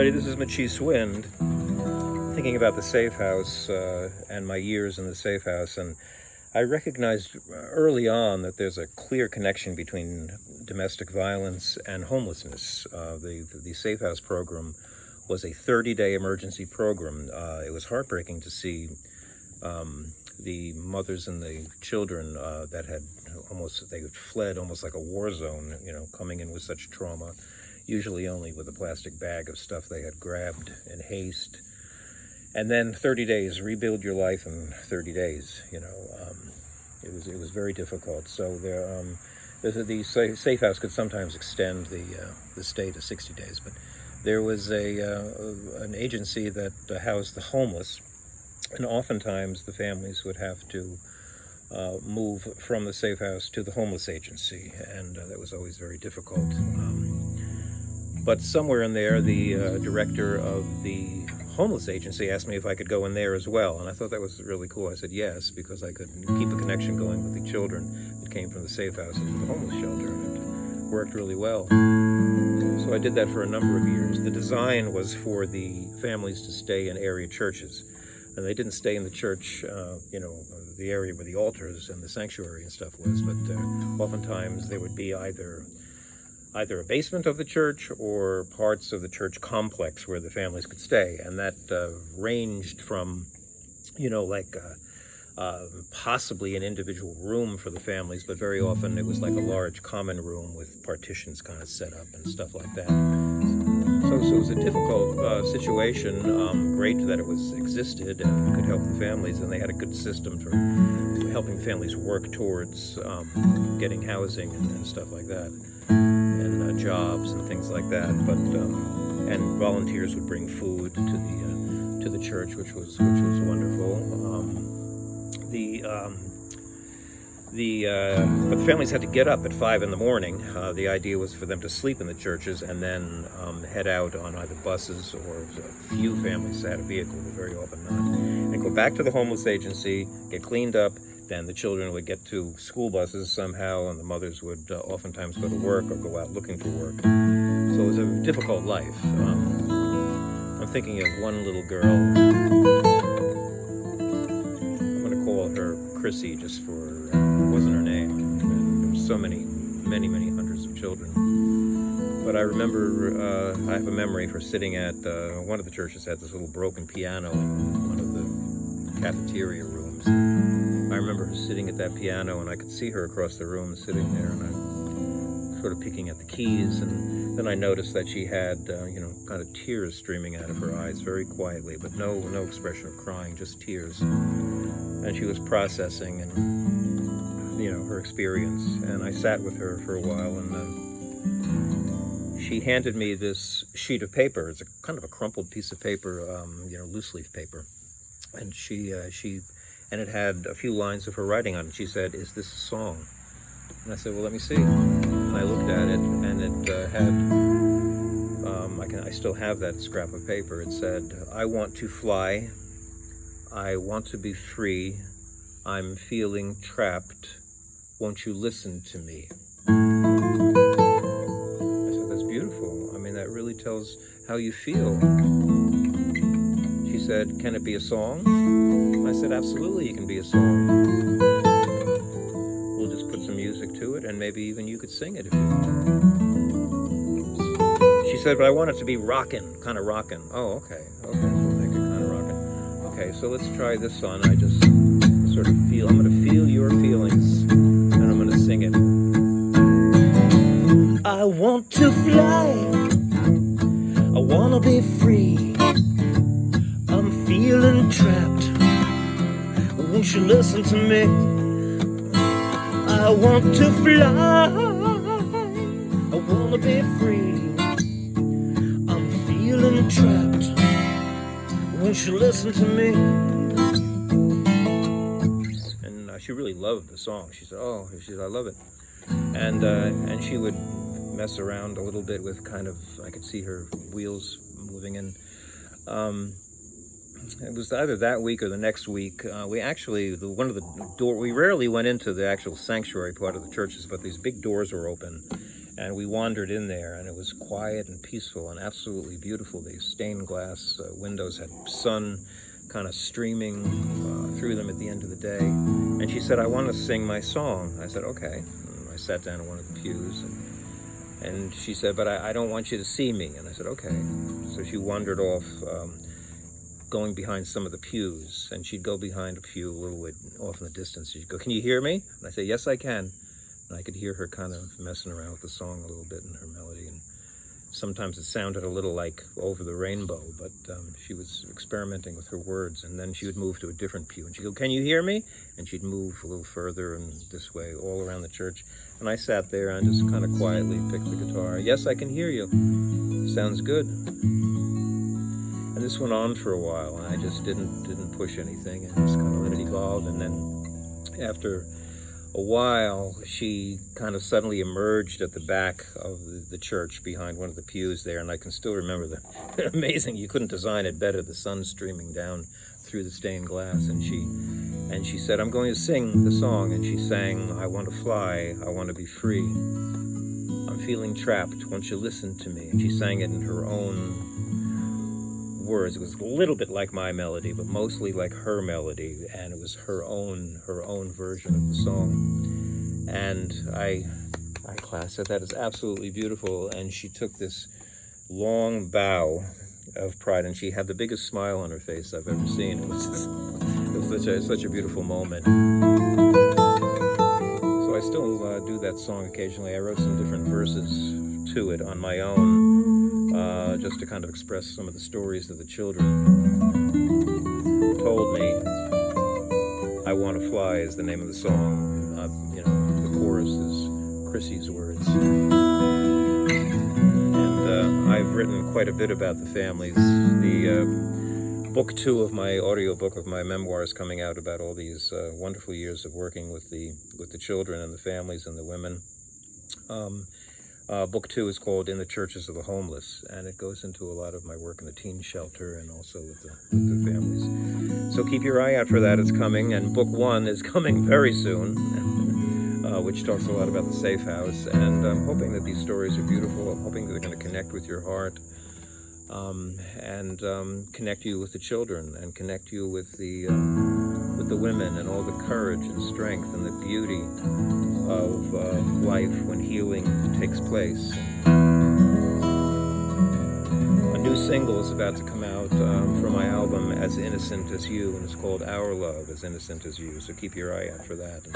everybody, this is Matisse Wind. Thinking about the safe house and my years in the safe house, and I recognized early on that there's a clear connection between domestic violence and homelessness. The safe house program was a 30-day emergency program. It was heartbreaking to see the mothers and the children that they had fled almost like a war zone, coming in with such trauma, usually only with a plastic bag of stuff they had grabbed in haste. And then 30 days, rebuild your life in 30 days, it was very difficult. So the safe house could sometimes extend the stay to 60 days, but there was an agency that housed the homeless, and oftentimes the families would have to move from the safe house to the homeless agency, and that was always very difficult. But somewhere in there, the director of the homeless agency asked me if I could go in there as well, and I thought that was really cool. I said yes, because I could keep a connection going with the children that came from the safe house into the homeless shelter, and it worked really well. So I did that for a number of years. The design was for the families to stay in area churches, and they didn't stay in the church, the area where the altars and the sanctuary and stuff was, but oftentimes there would be either a basement of the church or parts of the church complex where the families could stay. And that ranged from, possibly an individual room for the families, but very often it was like a large common room with partitions kind of set up and stuff like that. So it was a difficult situation. Great that it existed and could help the families, and they had a good system for helping families work towards getting housing and stuff like that, and jobs and things like that. But and volunteers would bring food to the church, which was wonderful. But the families had to get up at 5 a.m. The idea was for them to sleep in the churches and then head out on either buses, or a few families had a vehicle, but very often not, and go back to the homeless agency, get cleaned up. Then the children would get to school buses somehow, and the mothers would oftentimes go to work or go out looking for work. So it was a difficult life. I'm thinking of one little girl. I'm going to call her Chrissy, just for wasn't her name. There were so many hundreds of children. But I remember, I have a memory for sitting at one of the churches had this little broken piano in one of the cafeteria rooms. I remember her sitting at that piano, and I could see her across the room sitting there, and I'm sort of picking at the keys, and then I noticed that she had, kind of tears streaming out of her eyes very quietly, but no expression of crying, just tears. And she was processing and her experience, and I sat with her for a while, and she handed me this sheet of paper. It's a kind of a crumpled piece of paper, loose leaf paper, and and it had a few lines of her writing on it. She said, "Is this a song?" And I said, "Well, let me see." And I looked at it, and it had I still have that scrap of paper. It said, "I want to fly. I want to be free. I'm feeling trapped. Won't you listen to me?" I said, "That's beautiful. I mean, that really tells how you feel." She said, "Can it be a song?" I said, "Absolutely, it can be a song. We'll just put some music to it, and maybe even you could sing it if you want." She said, "But I want it to be rockin', kind of rockin'." Oh, okay, we'll make it kind of rockin'. Okay, so let's try this on. I just sort of I'm going to feel your feelings, and I'm going to sing it. I want to fly. I want to be free. I'm feeling trapped. Won't you listen to me? I want to fly. I want to be free. I'm feeling trapped. Won't you listen to me? And she really loved the song. She said, I love it. And she would mess around a little bit with I could see her wheels moving in. It was either that week or the next week. We rarely went into the actual sanctuary part of the churches, but these big doors were open, And we wandered in there, and it was quiet and peaceful and absolutely beautiful. The stained glass windows had sun kind of streaming through them at the end of the day. And she said, "I want to sing my song." I said, "Okay." And I sat down in one of the pews, and she said, "But I don't want you to see me." And I said, "Okay." So she wandered off, going behind some of the pews, and she'd go behind a pew a little bit off in the distance. She'd go, "Can you hear me?" And I said, "Yes, I can." And I could hear her kind of messing around with the song a little bit and her melody. And sometimes it sounded a little like Over the Rainbow, but she was experimenting with her words. And then she would move to a different pew, and she'd go, "Can you hear me?" And she'd move a little further and this way, all around the church. And I sat there and just kind of quietly picked the guitar. "Yes, I can hear you. Sounds good." And this went on for a while, and I just didn't push anything, and just kind of let it evolve. And then after a while, she kind of suddenly emerged at the back of the church behind one of the pews there, and I can still remember the amazing, you couldn't design it better, the sun streaming down through the stained glass. And she said, "I'm going to sing the song." And she sang, "I want to fly, I want to be free. I'm feeling trapped, won't you listen to me?" And she sang it in her own words. It was a little bit like my melody, but mostly like her melody, and it was her own version of the song. And I said, "That is absolutely beautiful." And she took this long bow of pride, and she had the biggest smile on her face I've ever seen. It was such a beautiful moment. So I still do that song occasionally. I wrote some different verses to it on my own, just to kind of express some of the stories that the children told me. "I Want to Fly" is the name of the song. The chorus is Chrissy's words. And I've written quite a bit about the families. The book 2 of my audiobook of my memoirs coming out about all these wonderful years of working with the children and the families and the women. Book 2 is called "In the Churches of the Homeless," and it goes into a lot of my work in the teen shelter and also with the families. So keep your eye out for that. It's coming. And book 1 is coming very soon, which talks a lot about the safe house. And I'm hoping that these stories are beautiful. I'm hoping that they're going to connect with your heart, and connect you with the children, and connect you with the women, and all the courage and strength and the beauty of life when healing takes place. A new single is about to come out from my album "As Innocent as You," and it's called "Our Love As Innocent as You." So keep your eye out for that.